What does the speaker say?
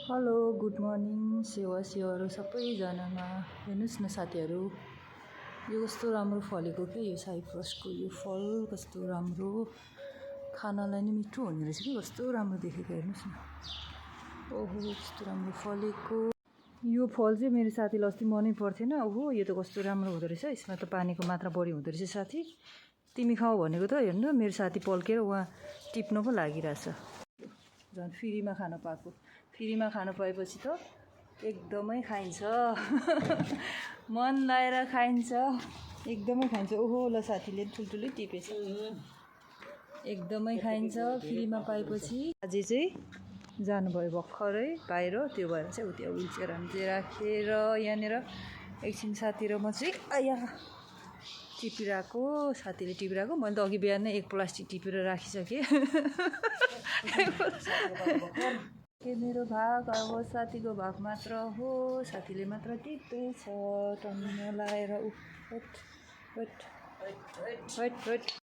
Hello good morning सेवाहरू सबैजनामा। हेर्नुहोस् न साथीहरू, यो कस्तो राम्रो फलेको के यो साइप्रसको यो फल कस्तो राम्रो, खानालाई नि मिठो हुने रहेछ कि कस्तो राम्रो देखेको। हेर्नुहोस् न, ओहो कस्तो राम्रो फलेको। यो फल चाहिँ मेरो साथीलाई अस्ति मनै पर्थेन। ओहो यो त कस्तो राम्रो हुँदो रहेछ, यसमा त पानीको मात्रा बढी हुँदो रहेछ साथी, तिमी खाऊ भनेको त। हेर्नु मेरो साथी पल्केर उहाँ टिप्न पो लागिरहेछ। झन् फ्रीमा खान पाएको, फ्रीमा खान पाएपछि त एकदमै खाइन्छ। मन लाएर खाइन्छ, एकदमै खाइन्छ। ओहो ल साथीले ठुल्ठुलै टिपेछ, एकदमै खाइन्छ फ्रीमा पाएपछि। अझै चाहिँ जानुभयो भर्खरै बाहिर, त्यो भएर चाहिँ उता विलचेयर चाहिँ राखेर यहाँनिर एकछिन साथी र म चाहिँ आया टिपिरहेको। साथीले टिपिरहेको, मैले त अघि बिहानै एक प्लास्टिक टिपेर राखिसकेँ। मेरो भाग अब साथीको भाग मात्र हो, साथीले मात्र टिप्दैछ टन्न लाएर।